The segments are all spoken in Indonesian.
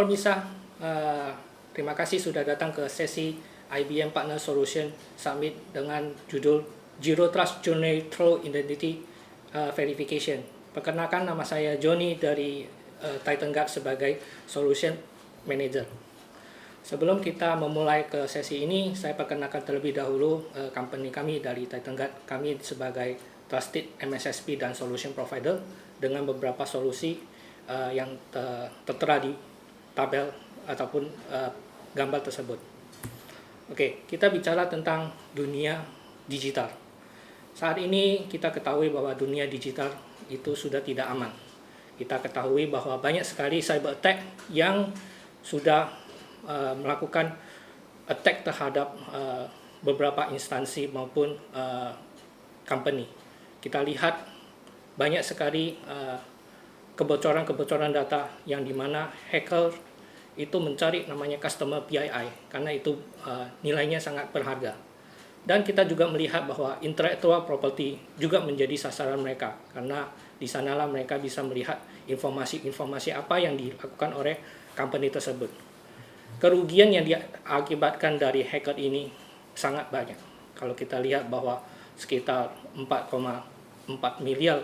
pemirsa, terima kasih sudah datang ke sesi IBM Partner Solution Summit dengan judul Zero Trust Journey Through Identity Verification. Perkenalkan, nama saya Joni dari Titan Guard sebagai Solution Manager. Sebelum kita memulai ke sesi ini, saya perkenalkan terlebih dahulu company kami dari Titan Guard. Kami sebagai Trusted MSSP dan Solution Provider dengan beberapa solusi yang tertera di tabel ataupun gambar tersebut. Oke, kita bicara tentang dunia digital. Saat ini kita ketahui bahwa dunia digital itu sudah tidak aman. Kita ketahui bahwa banyak sekali cyber attack yang sudah melakukan attack terhadap beberapa instansi maupun company. Kita lihat banyak sekali kebocoran-kebocoran data yang dimana hacker itu mencari namanya customer PII karena itu nilainya sangat berharga. Dan kita juga melihat bahwa intellectual property juga menjadi sasaran mereka karena di sanalah mereka bisa melihat informasi-informasi apa yang dilakukan oleh company tersebut. Kerugian yang diakibatkan dari hacker ini sangat banyak. Kalau kita lihat bahwa sekitar 4,4 miliar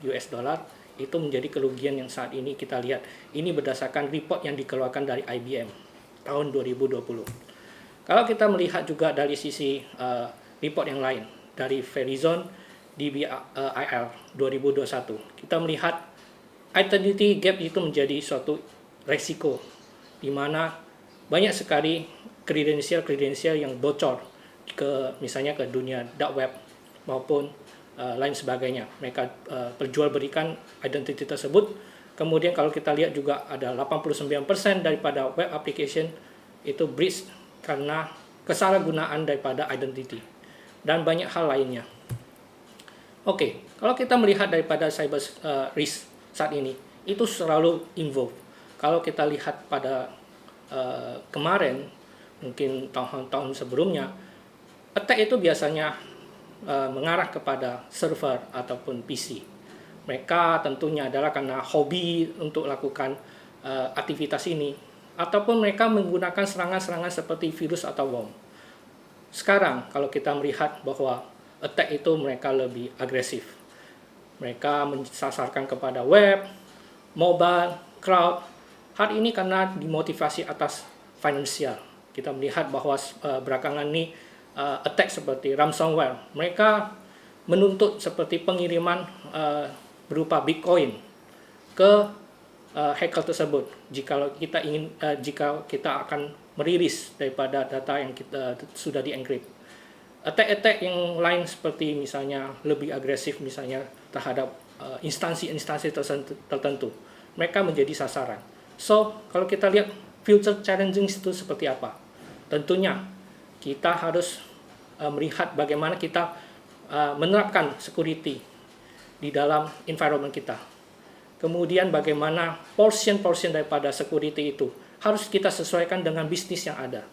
US dollar itu menjadi kerugian yang saat ini kita lihat. Ini berdasarkan report yang dikeluarkan dari IBM tahun 2020. Kalau kita melihat juga dari sisi report yang lain dari Verizon DBIR 2021, kita melihat identity gap itu menjadi suatu resiko di mana banyak sekali kredensial yang bocor ke misalnya ke dunia dark web maupun lain sebagainya. Mereka perjualbelikan identity tersebut. Kemudian kalau kita lihat juga ada 89% daripada web application itu breach karena kesalahgunaan daripada identity dan banyak hal lainnya. Oke, kalau kita melihat daripada cyber risk saat ini itu selalu involve. Kalau kita lihat pada kemarin mungkin tahun-tahun sebelumnya, attack itu biasanya mengarah kepada server ataupun PC. Mereka tentunya adalah karena hobi untuk lakukan aktivitas ini, ataupun mereka menggunakan serangan-serangan seperti virus atau worm. Sekarang kalau kita melihat bahwa attack itu mereka lebih agresif. Mereka mensasarkan kepada web, mobile, cloud. Hal ini karena dimotivasi atas finansial. Kita melihat bahwa belakangan ini attack seperti ransomware, mereka menuntut seperti pengiriman berupa Bitcoin ke hacker tersebut jika kita akan merilis daripada data yang kita sudah di-encrypt. Attack yang lain seperti misalnya lebih agresif misalnya terhadap instansi-instansi tertentu, mereka menjadi sasaran. So, kalau kita lihat future challenges itu seperti apa? Tentunya kita harus melihat bagaimana kita menerapkan security di dalam environment kita. Kemudian bagaimana portion daripada security itu harus kita sesuaikan dengan bisnis yang ada.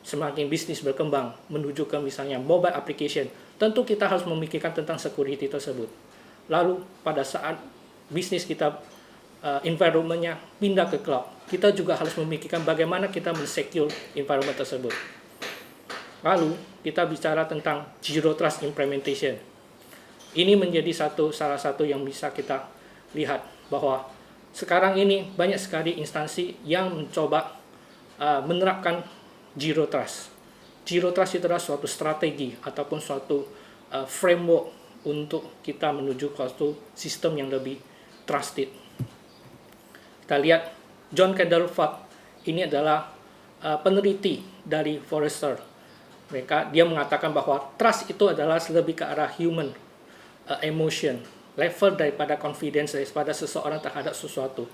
Semakin bisnis berkembang menuju ke misalnya mobile application, tentu kita harus memikirkan tentang security tersebut. Lalu pada saat bisnis kita environment-nya pindah ke cloud, kita juga harus memikirkan bagaimana kita men-secure environment tersebut. Lalu kita bicara tentang Zero Trust Implementation. Ini menjadi salah satu yang bisa kita lihat bahwa sekarang ini banyak sekali instansi yang mencoba menerapkan Zero Trust. Zero Trust itu adalah suatu strategi ataupun suatu framework untuk kita menuju ke suatu sistem yang lebih trusted. Kita lihat John Candleford, ini adalah peneliti dari Forrester. Dia mengatakan bahwa trust itu adalah lebih ke arah human emotion, level daripada confidence daripada seseorang terhadap sesuatu.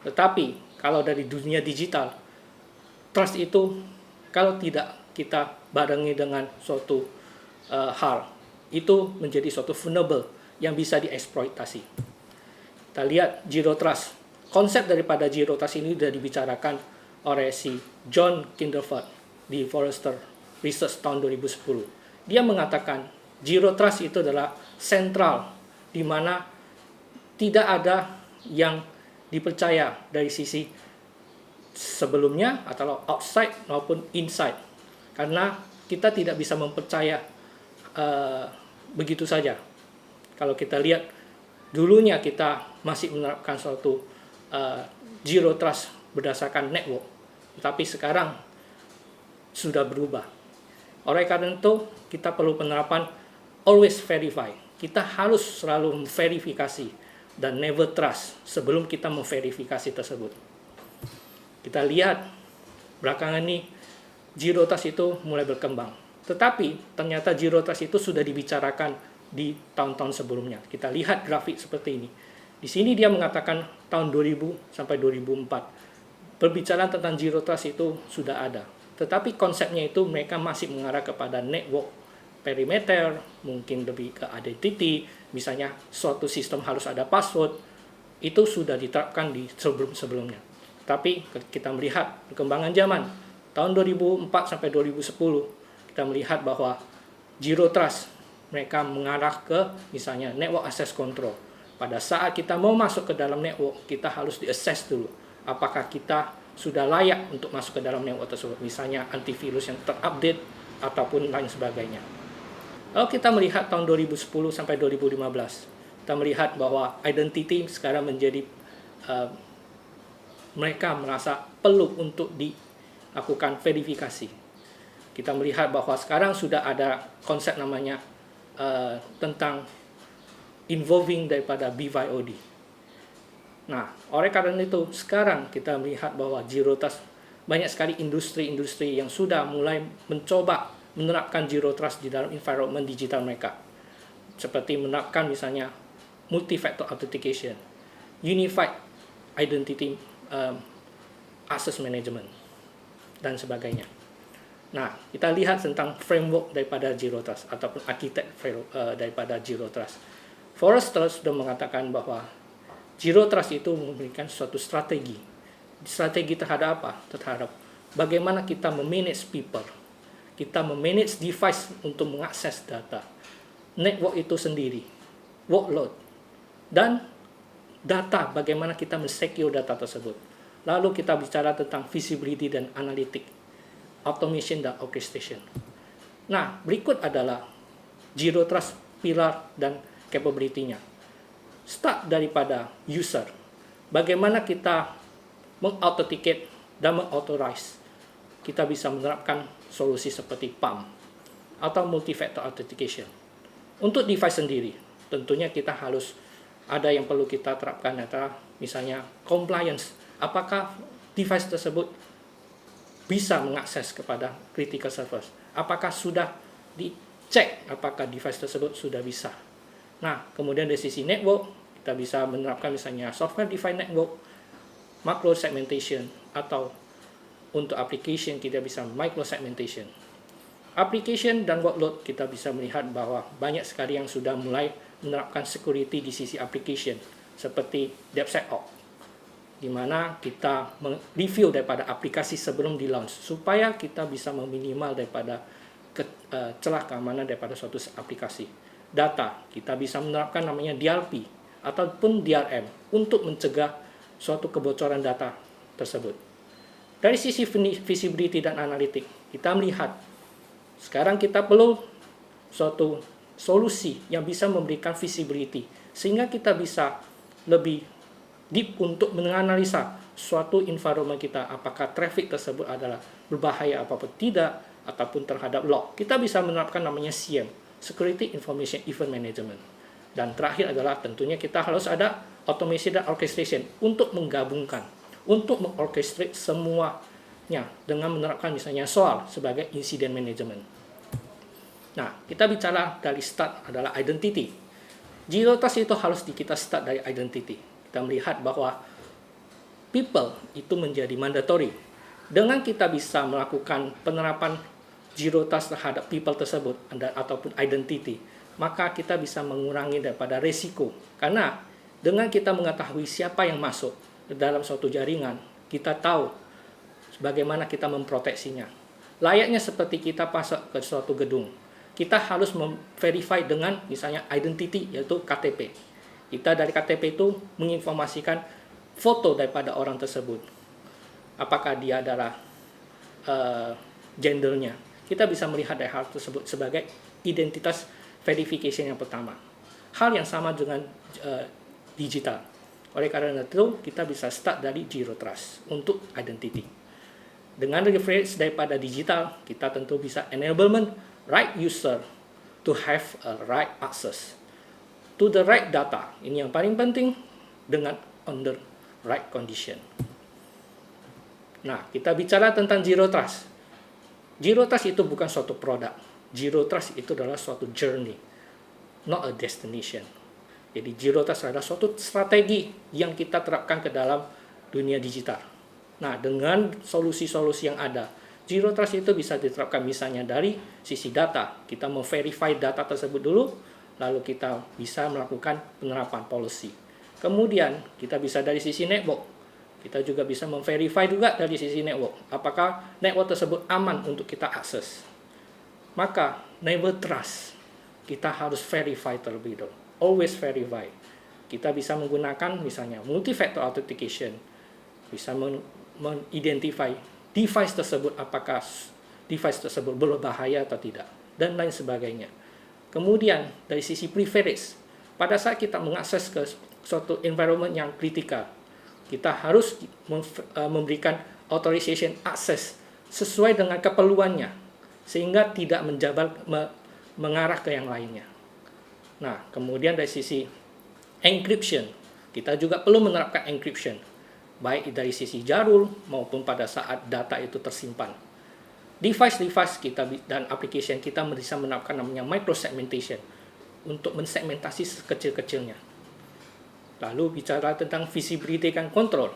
Tetapi kalau dari dunia digital, trust itu kalau tidak kita barengi dengan suatu hal, itu menjadi suatu vulnerable yang bisa dieksploitasi. Kita lihat Zero Trust. Konsep daripada Zero Trust ini sudah dibicarakan oleh si John Candleford di Forrester Research tahun 2010. Dia mengatakan Zero Trust itu adalah sentral, di mana tidak ada yang dipercaya dari sisi sebelumnya atau outside maupun inside, karena kita tidak bisa mempercaya begitu saja. Kalau kita lihat dulunya kita masih menerapkan suatu zero trust berdasarkan network, tetapi sekarang sudah berubah. Oleh karena itu kita perlu penerapan always verify. Kita harus selalu memverifikasi dan never trust sebelum kita memverifikasi tersebut. Kita lihat belakangan ini zero trust itu mulai berkembang. Tetapi ternyata zero trust itu sudah dibicarakan di tahun-tahun sebelumnya. Kita lihat grafik seperti ini. Di sini dia mengatakan tahun 2000 sampai 2004. Perbicaraan tentang zero trust itu sudah ada. Tetapi konsepnya itu mereka masih mengarah kepada network perimeter, mungkin lebih ke identity, misalnya suatu sistem harus ada password, itu sudah diterapkan di sebelum-sebelumnya. Tapi kita melihat perkembangan zaman, tahun 2004 sampai 2010, kita melihat bahwa zero trust, mereka mengarah ke misalnya network access control. Pada saat kita mau masuk ke dalam network, kita harus di-assess dulu, apakah kita sudah layak untuk masuk ke dalam network tersebut, misalnya antivirus yang terupdate, ataupun lain sebagainya. Kalau kita melihat tahun 2010 sampai 2015, kita melihat bahwa identity sekarang menjadi mereka merasa perlu untuk dilakukan verifikasi. Kita melihat bahwa sekarang sudah ada konsep namanya tentang involving daripada BYOD. Nah, oleh karena itu sekarang kita melihat bahwa zero trust, banyak sekali industri-industri yang sudah mulai mencoba menerapkan zero trust di dalam environment digital mereka, seperti menerapkan misalnya multi-factor authentication, unified identity access management, dan sebagainya. Nah, kita lihat tentang framework daripada zero trust ataupun arsitek daripada zero trust. Forrester sudah mengatakan bahwa zero trust itu memberikan suatu strategi. Strategi terhadap apa? Terhadap bagaimana kita memanage people, kita memanage device untuk mengakses data, network itu sendiri, workload, dan data, bagaimana kita men-secure data tersebut. Lalu kita bicara tentang visibility dan analytic, automation dan orchestration. Nah, berikut adalah zero trust pilar dan capability-nya. Start daripada user. Bagaimana kita mengauthenticate dan mengauthorize. Kita bisa menerapkan solusi seperti PAM atau multi-factor authentication. Untuk device sendiri, tentunya kita harus ada yang perlu kita terapkan, antara misalnya compliance. Apakah device tersebut bisa mengakses kepada critical servers? Apakah sudah dicek apakah device tersebut sudah bisa? Nah, kemudian dari sisi network, kita bisa menerapkan misalnya software defined network, macro segmentation, atau untuk application kita bisa micro segmentation. Application dan workload kita bisa melihat bahwa banyak sekali yang sudah mulai menerapkan security di sisi application, seperti DevSecOps, di mana kita mereview daripada aplikasi sebelum di launch supaya kita bisa meminimal daripada celah keamanan daripada suatu aplikasi. Data, kita bisa menerapkan namanya DLP ataupun DRM untuk mencegah suatu kebocoran data tersebut. Dari sisi visibility dan analitik, kita melihat sekarang kita perlu suatu solusi yang bisa memberikan visibility, sehingga kita bisa lebih deep untuk menganalisa suatu environment kita, apakah traffic tersebut adalah berbahaya apapun tidak, ataupun terhadap log. Kita bisa menerapkan namanya SIEM, Security Information Event Management. Dan terakhir adalah tentunya kita harus ada automation dan orchestration untuk menggabungkan, untuk mengorchestrate semuanya dengan menerapkan misalnya SOAR sebagai incident management. Nah, kita bicara dari start adalah identity. Zero trust itu harus kita start dari identity. Kita melihat bahwa people itu menjadi mandatory. Dengan kita bisa melakukan penerapan zero trust terhadap people tersebut ataupun identity, maka kita bisa mengurangi daripada risiko. Karena dengan kita mengetahui siapa yang masuk ke dalam suatu jaringan, kita tahu bagaimana kita memproteksinya. Layaknya seperti kita masuk ke suatu gedung, kita harus verify dengan misalnya identity, yaitu KTP. Kita dari KTP itu menginformasikan foto daripada orang tersebut. apakah dia adalah gendernya. Kita bisa melihat dari hal tersebut sebagai identitas verification yang pertama. Hal yang sama dengan digital. Oleh karena itu, kita bisa start dari Zero Trust untuk identity. Dengan reference daripada digital, kita tentu bisa enablement right user to have a right access to the right data. Ini yang paling penting, dengan under right condition. Nah, kita bicara tentang Zero Trust. Zero Trust itu bukan suatu produk. Zero Trust itu adalah suatu journey, not a destination. Jadi Zero Trust adalah suatu strategi yang kita terapkan ke dalam dunia digital. Nah, dengan solusi-solusi yang ada, Zero Trust itu bisa diterapkan misalnya dari sisi data. Kita memverify data tersebut dulu, lalu kita bisa melakukan penerapan policy. Kemudian, kita bisa dari sisi network. Kita juga bisa memverify juga dari sisi network. Apakah network tersebut aman untuk kita akses. Maka, never trust. Kita harus verify terlebih dahulu. Always verify. Kita bisa menggunakan misalnya multi-factor authentication. Bisa mengidentify device tersebut, apakah device tersebut berbahaya atau tidak, dan lain sebagainya. Kemudian, dari sisi privilege, pada saat kita mengakses ke suatu environment yang kritikal, kita harus memberikan authorization access sesuai dengan keperluannya, sehingga tidak mengarah ke yang lainnya. Nah, kemudian dari sisi encryption, kita juga perlu menerapkan encryption, baik dari sisi jarul maupun pada saat data itu tersimpan. Device kita dan application kita bisa menerapkan namanya microsegmentation untuk mensegmentasi sekecil-kecilnya. Lalu bicara tentang visibility and control,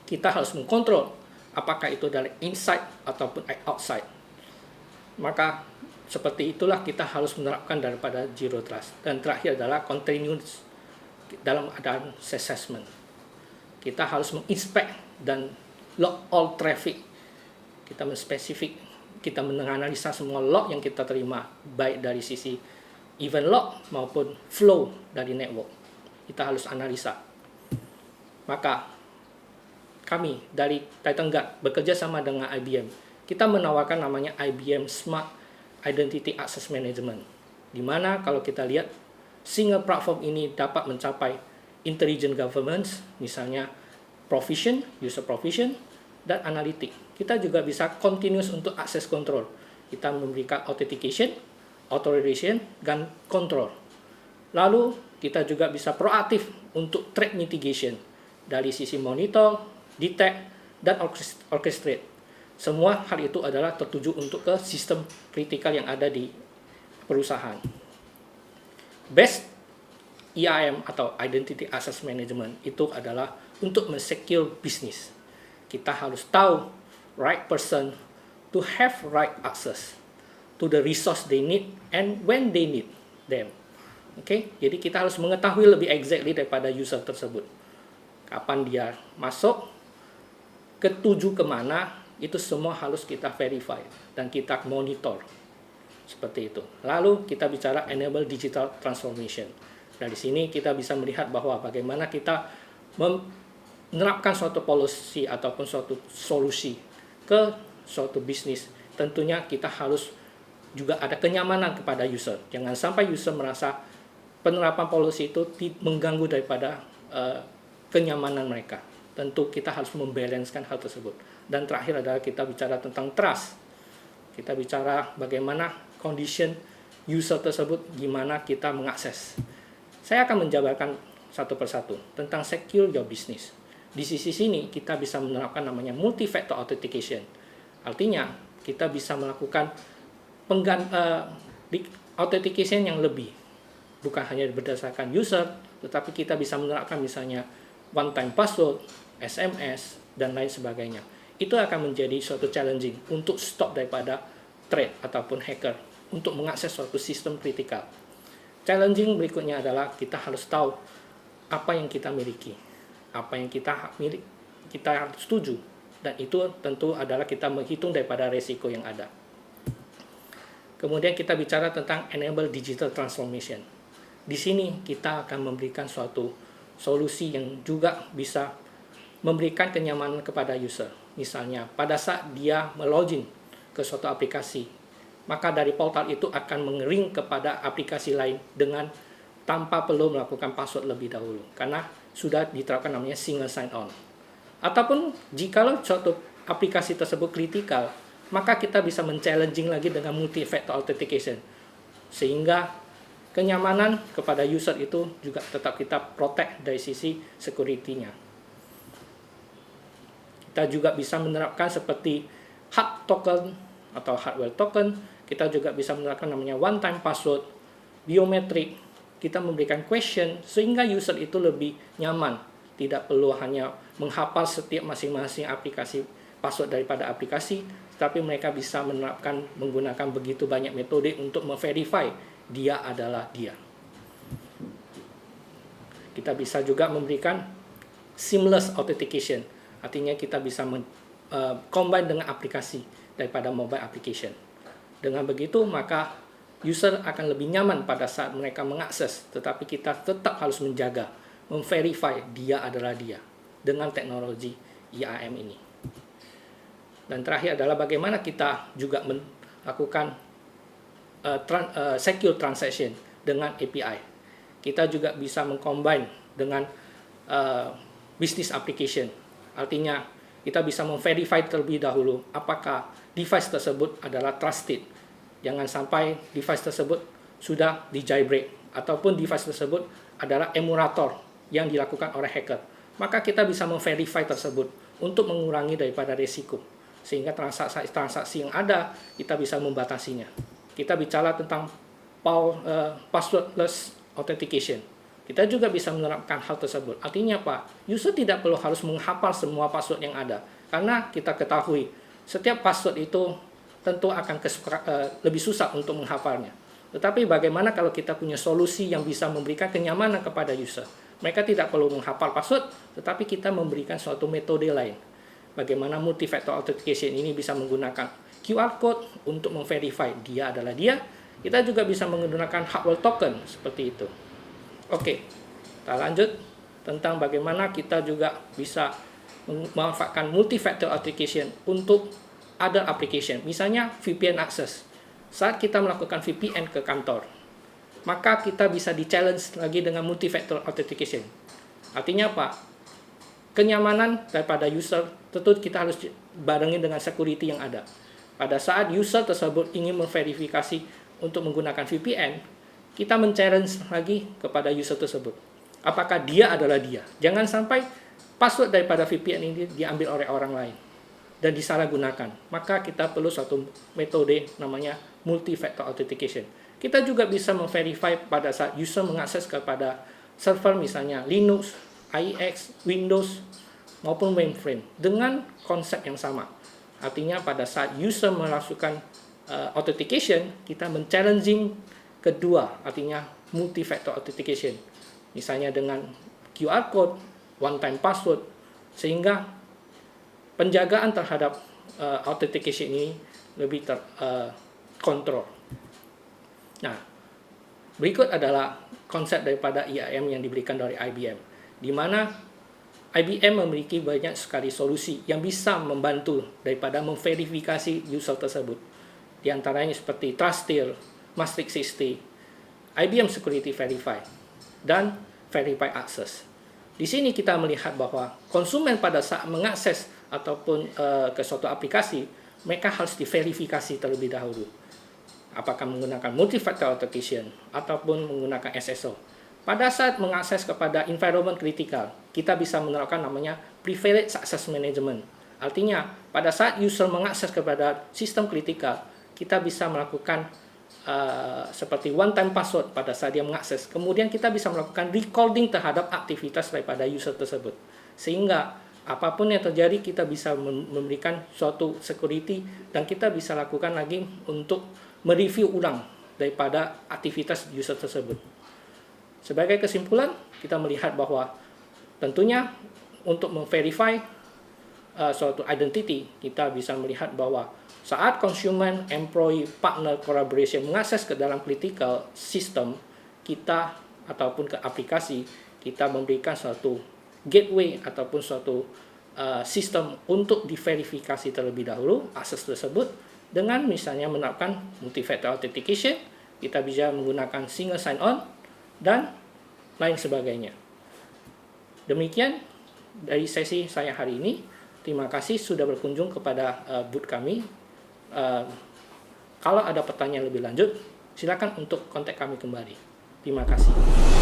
kita harus mengkontrol apakah itu dari inside ataupun outside. Maka seperti itulah kita harus menerapkan daripada Zero Trust. Dan terakhir adalah continuous dalam keadaan assessment. Kita harus menginspect dan log all traffic. Kita menspesifik, kita menganalisa semua log yang kita terima, baik dari sisi event log maupun flow dari network. Kita harus analisa. Maka kami dari Titan Guard bekerja sama dengan IBM. Kita menawarkan namanya IBM Smart Identity Access Management, di mana kalau kita lihat single platform ini dapat mencapai intelligent governance, misalnya provision, user provision, dan analytic. Kita juga bisa continuous untuk access control. Kita memberikan authentication, authorization, dan control. Lalu kita juga bisa proaktif untuk threat mitigation dari sisi monitor, detect, dan orchestrate. Semua hal itu adalah tertuju untuk ke sistem kritikal yang ada di perusahaan. Best IAM atau Identity Access Management itu adalah untuk men-secure business. Kita harus tahu right person to have right access to the resource they need and when they need them. Oke, jadi kita harus mengetahui lebih exactly daripada user tersebut. Kapan dia masuk, ketuju kemana, itu semua harus kita verify dan kita monitor. Seperti itu. Lalu kita bicara enable digital transformation. Dari sini kita bisa melihat bahwa bagaimana kita menerapkan suatu policy ataupun suatu solusi ke suatu bisnis. Tentunya kita harus juga ada kenyamanan kepada user. Jangan sampai user merasa penerapan policy itu mengganggu daripada kenyamanan mereka. Tentu kita harus membalancekan hal tersebut. Dan terakhir adalah kita bicara tentang trust. Kita bicara bagaimana condition user tersebut, gimana kita mengakses. Saya akan menjabarkan satu persatu tentang secure your business. Di sisi sini kita bisa menerapkan namanya multi-factor authentication. Artinya kita bisa melakukan authentication yang lebih. Bukan hanya berdasarkan user, tetapi kita bisa menerapkan misalnya one-time password, SMS, dan lain sebagainya. Itu akan menjadi suatu challenging untuk stop daripada threat ataupun hacker untuk mengakses suatu sistem kritikal. Challenging berikutnya adalah kita harus tahu apa yang kita miliki, apa yang kita harus setuju, dan itu tentu adalah kita menghitung daripada resiko yang ada. Kemudian kita bicara tentang enable digital transformation. Di sini kita akan memberikan suatu solusi yang juga bisa memberikan kenyamanan kepada user. Misalnya, pada saat dia melogin ke suatu aplikasi, maka dari portal itu akan mengering kepada aplikasi lain dengan tanpa perlu melakukan password lebih dahulu, karena sudah diterapkan namanya single sign-on. Ataupun jikalau suatu aplikasi tersebut kritikal, maka kita bisa men-challenging lagi dengan multi-factor authentication, sehingga kenyamanan kepada user itu juga tetap kita protect dari sisi security-nya. Kita juga bisa menerapkan seperti hard token atau hardware token. Kita juga bisa menerapkan namanya one time password, biometrik. Kita memberikan question sehingga user itu lebih nyaman, tidak perlu hanya menghafal setiap masing-masing aplikasi password daripada aplikasi, tetapi mereka bisa menerapkan menggunakan begitu banyak metode untuk memverify dia adalah dia. Kita bisa juga memberikan seamless authentication. Artinya kita bisa combine dengan aplikasi daripada mobile application. Dengan begitu maka user akan lebih nyaman pada saat mereka mengakses, tetapi kita tetap harus menjaga, memverify dia adalah dia dengan teknologi IAM ini. Dan terakhir adalah bagaimana kita juga melakukan secure transaction dengan API. Kita juga bisa mengcombine dengan business application. Artinya, kita bisa memverify terlebih dahulu apakah device tersebut adalah trusted. Jangan sampai device tersebut sudah di jailbreak, ataupun device tersebut adalah emulator yang dilakukan oleh hacker. Maka kita bisa memverify tersebut untuk mengurangi daripada risiko. Sehingga transaksi yang ada, kita bisa membatasinya. Kita bicara tentang passwordless authentication. Kita juga bisa menerapkan hal tersebut. Artinya apa? User tidak perlu harus menghafal semua password yang ada. Karena kita ketahui, setiap password itu tentu akan lebih susah untuk menghafalnya. Tetapi bagaimana kalau kita punya solusi yang bisa memberikan kenyamanan kepada user? Mereka tidak perlu menghafal password, tetapi kita memberikan suatu metode lain. Bagaimana multi-factor authentication ini bisa menggunakan QR code untuk memverify dia adalah dia. Kita juga bisa menggunakan hardware token seperti itu. Oke, kita lanjut tentang bagaimana kita juga bisa memanfaatkan multi-factor authentication untuk other application. Misalnya VPN access. Saat kita melakukan VPN ke kantor, maka kita bisa di-challenge lagi dengan multi-factor authentication. Artinya apa? Kenyamanan daripada user tentu kita harus barengi dengan security yang ada. Pada saat user tersebut ingin memverifikasi untuk menggunakan VPN, kita men-challenge lagi kepada user tersebut. Apakah dia adalah dia? Jangan sampai password daripada VPN ini diambil oleh orang lain dan disalahgunakan. Maka kita perlu suatu metode namanya multi-factor authentication. Kita juga bisa memverify pada saat user mengakses kepada server misalnya Linux, IX, Windows, maupun mainframe dengan konsep yang sama. Artinya pada saat user melakukan authentication, kita men-challenging kedua, artinya multi-factor authentication. Misalnya dengan QR code, one-time password, sehingga penjagaan terhadap authentication ini lebih terkontrol. Nah, berikut adalah konsep daripada IAM yang diberikan dari IBM, di mana IBM memiliki banyak sekali solusi yang bisa membantu daripada memverifikasi user tersebut. Di antaranya seperti Trusted, Matrix 60, IBM Security Verify, dan Verify Access. Di sini kita melihat bahwa konsumen pada saat mengakses ataupun ke suatu aplikasi, mereka harus diverifikasi terlebih dahulu. Apakah menggunakan multi-factor authentication ataupun menggunakan SSO. Pada saat mengakses kepada environment critical, kita bisa menerapkan namanya Privileged Access Management. Artinya, pada saat user mengakses kepada sistem kritikal, kita bisa melakukan seperti one-time password pada saat dia mengakses. Kemudian kita bisa melakukan recording terhadap aktivitas daripada user tersebut. Sehingga apapun yang terjadi kita bisa memberikan suatu security dan kita bisa lakukan lagi untuk mereview ulang daripada aktivitas user tersebut. Sebagai kesimpulan, kita melihat bahwa tentunya untuk memverify suatu identity, kita bisa melihat bahwa saat konsumen, employee, partner, collaboration mengakses ke dalam critical system kita ataupun ke aplikasi, kita memberikan suatu gateway ataupun suatu sistem untuk diverifikasi terlebih dahulu akses tersebut dengan misalnya menerapkan multi-factor authentication, kita bisa menggunakan single sign-on, dan lain sebagainya. Demikian dari sesi saya hari ini. Terima kasih sudah berkunjung kepada booth kami. Kalau ada pertanyaan lebih lanjut, silakan untuk kontak kami kembali. Terima kasih.